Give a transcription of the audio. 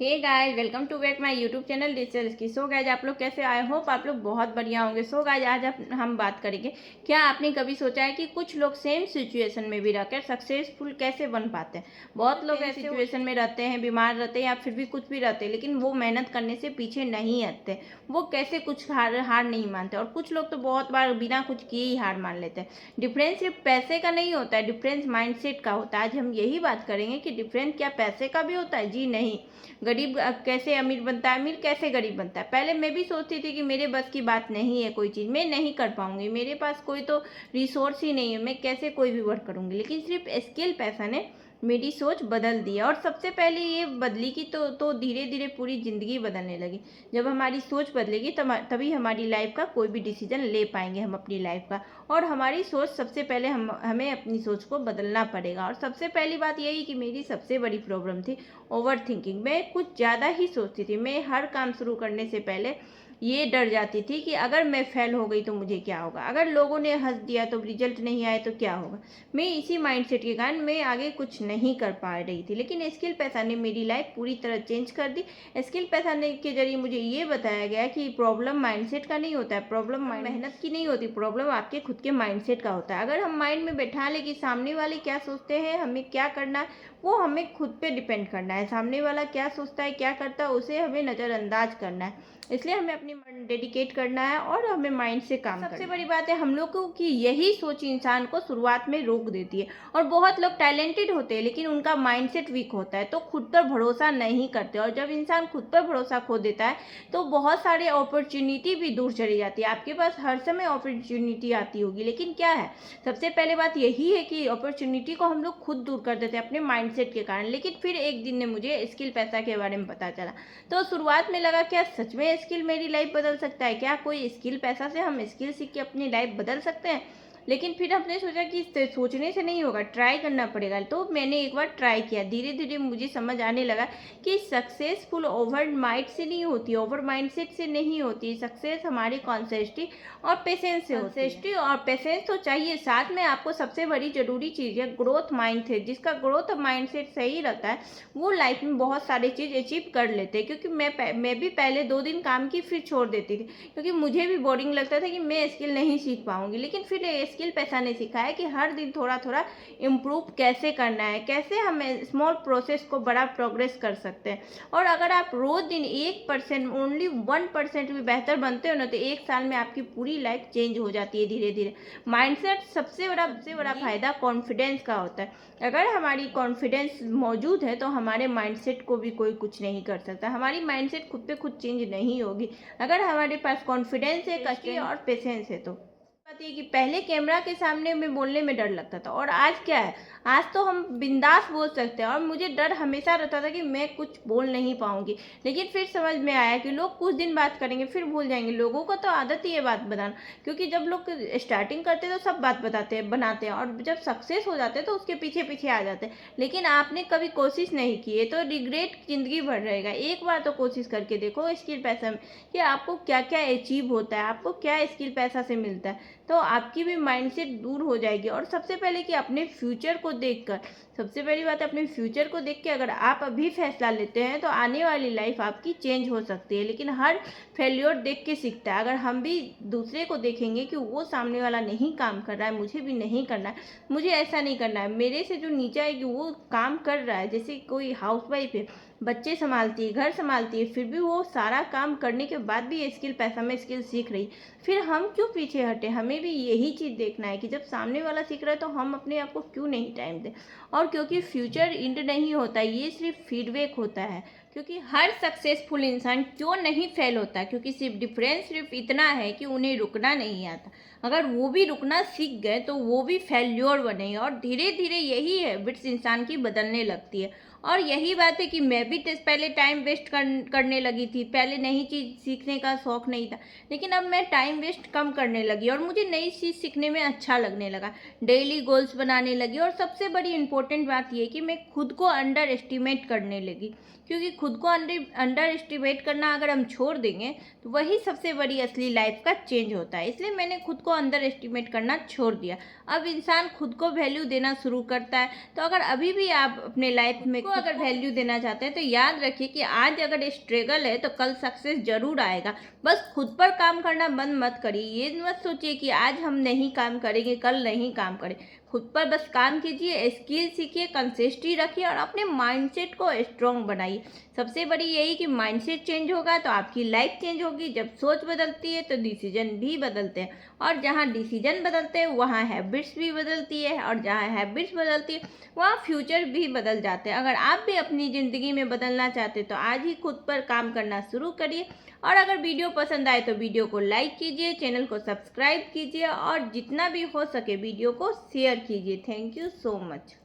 Hey guys, welcome to back my YouTube channel digital की। So guys, आप लोग कैसे? आई होप आप लोग बहुत बढ़िया होंगे। सो गाइस, आज हम बात करेंगे, क्या आपने कभी सोचा है कि कुछ लोग सेम सिचुएशन में भी रहकर सक्सेसफुल कैसे बन पाते हैं। बहुत लोग ऐसे सिचुएशन में रहते हैं, बीमार रहते हैं या फिर भी कुछ भी रहते हैं, लेकिन वो मेहनत करने से पीछे नहीं हटते। वो कैसे कुछ हार नहीं मानते। और कुछ लोग तो बहुत बार बिना कुछ किए ही हार मान लेते हैं। डिफरेंस सिर्फ पैसे का नहीं होता है, डिफरेंस माइंडसेट का होता है। आज हम यही बात करेंगे कि डिफरेंस क्या पैसे का भी होता है? जी नहीं। गरीब कैसे अमीर बनता है, अमीर कैसे गरीब बनता है। पहले मैं भी सोचती थी कि मेरे बस की बात नहीं है, कोई चीज़ मैं नहीं कर पाऊंगी, मेरे पास कोई तो रिसोर्स ही नहीं है, मैं कैसे कोई भी वर्क करूंगी। लेकिन सिर्फ स्किल पैसा ने मेरी सोच बदल दी। और सबसे पहले ये बदली कि तो धीरे धीरे पूरी ज़िंदगी बदलने लगी। जब हमारी सोच बदलेगी तभी हमारी लाइफ का कोई भी डिसीजन ले पाएंगे हम अपनी लाइफ का। और हमारी सोच सबसे पहले हमें अपनी सोच को बदलना पड़ेगा। और सबसे पहली बात यही कि मेरी सबसे बड़ी प्रॉब्लम थी ओवर थिंकिंग। मैं कुछ ज़्यादा ही सोचती थी। मैं हर काम शुरू करने से पहले ये डर जाती थी कि अगर मैं फेल हो गई तो मुझे क्या होगा, अगर लोगों ने हंस दिया तो रिजल्ट नहीं आए तो क्या होगा। मैं इसी माइंडसेट के कारण मैं आगे कुछ नहीं कर पा रही थी। लेकिन स्किल पैसा ने मेरी लाइफ पूरी तरह चेंज कर दी। स्किल पैसा ने के जरिए मुझे ये बताया गया कि प्रॉब्लम माइंडसेट का नहीं होता है, प्रॉब्लम मेहनत की नहीं होती, प्रॉब्लम आपके खुद के माइंडसेट का होता है। अगर हम माइंड में बैठा ले कि सामने वाले क्या सोचते हैं, हमें क्या करना है, वो हमें खुद पे डिपेंड करना है। सामने वाला क्या सोचता है, क्या करता है, उसे हमें नज़रअंदाज करना है। इसलिए हमें अपनी डेडिकेट करना है और हमें माइंड से काम करना है। सबसे बड़ी बात है हम लोगों की यही सोच इंसान को शुरुआत में रोक देती है। और बहुत लोग टैलेंटेड होते हैं लेकिन उनका माइंडसेट वीक होता है, तो खुद पर भरोसा नहीं करते। और जब इंसान खुद पर भरोसा खो देता है तो बहुत सारे अपॉर्चुनिटी भी दूर चली जाती है। आपके पास हर समय अपॉर्चुनिटी आती होगी, लेकिन क्या है, सबसे पहले बात यही है कि अपॉर्चुनिटी को हम लोग खुद दूर कर देते हैं अपने माइंडसेट के कारण। लेकिन फिर एक दिन ने मुझे स्किल पैसा के बारे में पता चला। तो शुरुआत में लगा क्या सच में स्किल मेरी लाइफ बदल सकता है, क्या कोई स्किल पैसा से हम स्किल सीख के अपनी लाइफ बदल सकते हैं। लेकिन फिर हमने सोचा कि सोचने से नहीं होगा, ट्राई करना पड़ेगा। तो मैंने एक बार ट्राई किया। धीरे धीरे मुझे समझ आने लगा कि सक्सेसफुल ओवर माइंड से नहीं होती, ओवर माइंडसेट से नहीं होती। सक्सेस हमारी कॉन्सेस्टी और पेशेंस से होती है। कॉन्सेस्टी और पेशेंस तो चाहिए, साथ में आपको सबसे बड़ी जरूरी चीज़ है ग्रोथ माइंडसेट। जिसका ग्रोथ माइंडसेट सही रहता है वो लाइफ में बहुत सारी चीज़ अचीव कर लेते हैं। क्योंकि मैं भी पहले 2 दिन काम की फिर छोड़ देती थी, क्योंकि मुझे भी बोरिंग लगता था कि मैं स्किल नहीं सीख पाऊंगी। लेकिन फिर स्किल पैसा ने सिखाया कि हर दिन थोड़ा थोड़ा इम्प्रूव कैसे करना है, कैसे हम स्मॉल प्रोसेस को बड़ा प्रोग्रेस कर सकते हैं। और अगर आप रोज दिन 1%, ओनली 1% भी बेहतर बनते हो ना, तो 1 साल में आपकी पूरी लाइफ चेंज हो जाती है धीरे धीरे। माइंडसेट सबसे बड़ा फायदा कॉन्फिडेंस का होता है। अगर हमारी कॉन्फिडेंस मौजूद है तो हमारे माइंडसेट को भी कोई कुछ नहीं कर सकता। हमारी माइंडसेट खुद पे खुद चेंज नहीं होगी अगर हमारे पास कॉन्फिडेंस है, कस्टडी और पेशेंस है। तो बात ये कि पहले कैमरा के सामने में बोलने में डर लगता था, और आज क्या है, आज तो हम बिंदास बोल सकते हैं। और मुझे डर हमेशा रहता था कि मैं कुछ बोल नहीं पाऊंगी। लेकिन फिर समझ में आया कि लोग कुछ दिन बात करेंगे फिर भूल जाएंगे। लोगों को तो आदत ही है बात बताना, क्योंकि जब लोग स्टार्टिंग करते हैं तो सब बात बनाते हैं, और जब सक्सेस हो जाते हैं तो उसके पीछे पीछे आ जाते हैं। लेकिन आपने कभी कोशिश नहीं की है तो रिग्रेट जिंदगी भर रहेगा। एक बार तो कोशिश करके देखो स्किल पैसा में कि आपको क्या क्या अचीव होता है, आपको क्या स्किल पैसा से मिलता है। तो आपकी भी माइंडसेट दूर हो जाएगी। और सबसे पहले कि अपने फ्यूचर को देखकर, सबसे पहली बात है अपने फ्यूचर को देख के अगर आप अभी फैसला लेते हैं तो आने वाली लाइफ आपकी चेंज हो सकती है। लेकिन हर फेल्योर देख के सीखता है। अगर हम भी दूसरे को देखेंगे कि वो सामने वाला नहीं काम कर रहा है, मुझे भी नहीं करना है, मुझे ऐसा नहीं करना है, मेरे से जो नीचा है कि वो काम कर रहा है, जैसे कोई हाउसवाइफ है, बच्चे संभालती है, घर संभालती है, फिर भी वो सारा काम करने के बाद भी स्किल पैसा में स्किल सीख रही, फिर हम क्यों पीछे हटे। हमें भी यही चीज़ देखना है कि जब सामने वाला सीख रहा है तो हम अपने आप को क्यों नहीं टाइम दें। और क्योंकि फ्यूचर इंड नहीं होता, ये सिर्फ फीडबैक होता है। क्योंकि हर सक्सेसफुल इंसान क्यों नहीं फेल होता, क्योंकि सिर्फ इतना है कि उन्हें रुकना नहीं आता। अगर वो भी रुकना सीख गए तो वो भी फेल्योर बनेंगे। और धीरे धीरे यही हैबिट्स इंसान की बदलने लगती है। और यही बात है कि मैं भी पहले टाइम वेस्ट करने लगी थी। पहले नई चीज़ सीखने का शौक नहीं था, लेकिन अब मैं टाइम वेस्ट कम करने लगी और मुझे नई चीज़ सीखने में अच्छा लगने लगा। डेली गोल्स बनाने लगी। और सबसे बड़ी इंपॉर्टेंट बात यह कि मैं खुद को अंडर एस्टिमेट करने लगी, क्योंकि खुद को अंडर एस्टिमेट करना अगर हम छोड़ देंगे तो वही सबसे बड़ी असली लाइफ का चेंज होता है। इसलिए मैंने खुद को अंडर एस्टिमेट करना छोड़ दिया। अब इंसान खुद को वैल्यू देना शुरू करता है। तो अगर अभी भी आप अपने लाइफ में अगर वैल्यू देना चाहते हैं तो याद रखिए कि आज अगर स्ट्रगल है तो कल सक्सेस जरूर आएगा। बस खुद पर काम करना बंद मत करिए। ये मत सोचिए कि आज हम नहीं काम करेंगे, कल नहीं काम करें। खुद पर बस काम कीजिए, स्किल सीखिए, कंसिस्टेंसी रखिए और अपने माइंडसेट को स्ट्रॉन्ग बनाइए। सबसे बड़ी यही कि माइंडसेट चेंज होगा तो आपकी लाइफ चेंज होगी। जब सोच बदलती है तो डिसीजन भी बदलते हैं, और जहाँ डिसीजन बदलते हैं वहाँ हैबिट्स भी बदलती है, और जहाँ हैबिट्स बदलती है वहाँ फ्यूचर भी बदल जाते हैं। अगर आप भी अपनी ज़िंदगी में बदलना चाहते तो आज ही खुद पर काम करना शुरू करिए। और अगर वीडियो पसंद आए तो वीडियो को लाइक कीजिए, चैनल को सब्सक्राइब कीजिए और जितना भी हो सके वीडियो को शेयर कीजिए। Thank you so much.